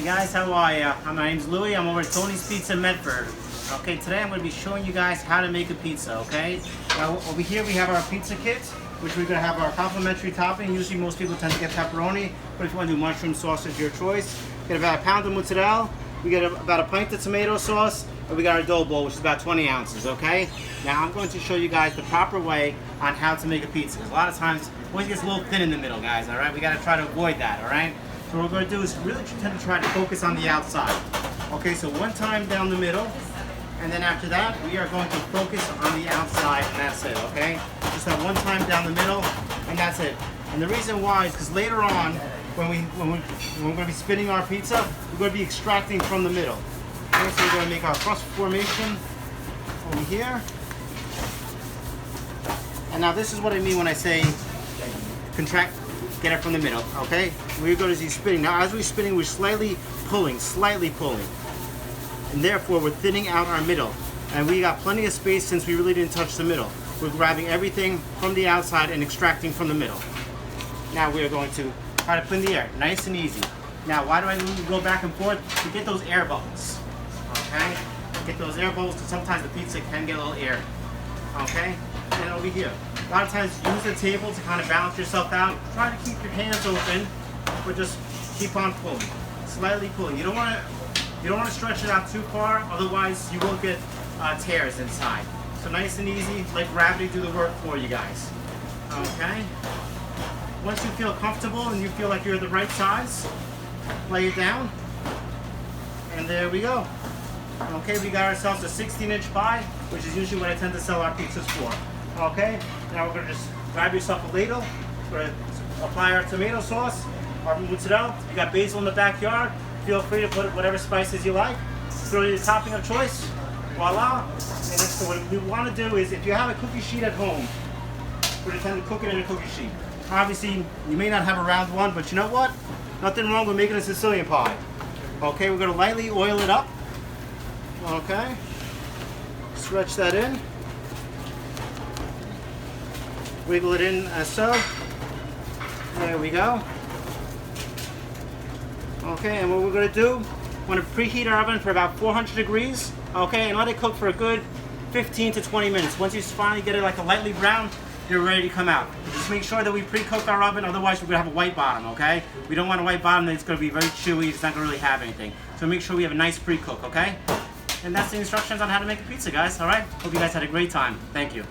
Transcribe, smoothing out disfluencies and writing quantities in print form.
Hey guys, how are ya? My name's Louie. I'm over at Tony's Pizza Medford. Okay, today I'm going to be showing you guys how to make a pizza, okay? Now over here we have our pizza kit, which we're going to have our complimentary topping. Usually most people tend to get pepperoni, but if you want to do mushroom sauce, it's your choice. Get about a pound of mozzarella, we get about a pint of tomato sauce, and we got our dough bowl, which is about 20 ounces, okay? Now I'm going to show you guys the proper way on how to make a pizza, because a lot of times it always gets a little thin in the middle, guys, all right? We got to try to avoid that, all right? So what we're going to do is really tend to try to focus on the outside. Okay, so one time down the middle, and then after that, we are going to focus on the outside, and that's it, okay? Just that one time down the middle, and that's it. And the reason why is because later on, when we're going to be spinning our pizza, we're going to be extracting from the middle. Okay, so we're going to make our crust formation over here. And now this is what I mean when I say contract, get it from the middle, okay? We're going to be spinning. Now as we're spinning, we're slightly pulling. And therefore we're thinning out our middle. And we got plenty of space since we really didn't touch the middle. We're grabbing everything from the outside and extracting from the middle. Now we are going to try to put in the air, nice and easy. Now why do I go back and forth? To get those air bubbles, okay? Get those air bubbles because sometimes the pizza can get a little airy, okay? And over here, a lot of times use the table to kind of balance yourself out. Try to keep your hands open, but just keep on pulling, slightly pulling. You don't want to stretch it out too far, otherwise you will get tears inside. So nice and easy, let gravity do the work for you guys. Okay. Once you feel comfortable and you feel like you're the right size, lay it down, and there we go. Okay, we got ourselves a 16-inch pie, which is usually what I tend to sell our pizzas for. Okay, now we're going to just grab yourself a ladle. We're going to apply our tomato sauce, our mozzarella. You got basil in the backyard. Feel free to put whatever spices you like. Throw your topping of choice. Voila. And so what we want to do is, if you have a cookie sheet at home, we're going to tend to cook it in a cookie sheet. Obviously, you may not have a round one, but you know what? Nothing wrong with making a Sicilian pie. Okay, we're going to lightly oil it up. Okay. Stretch that in. Wiggle it in as so. There we go. Okay, and what we're going to do, we're going to preheat our oven for about 400 degrees, okay, and let it cook for a good 15 to 20 minutes. Once you finally get it like a lightly brown, you're ready to come out. Just make sure that we pre-cook our oven, otherwise we're going to have a white bottom, okay? We don't want a white bottom, then it's going to be very chewy, it's not going to really have anything. So make sure we have a nice pre-cook, okay? And that's the instructions on how to make a pizza, guys, all right? Hope you guys had a great time. Thank you.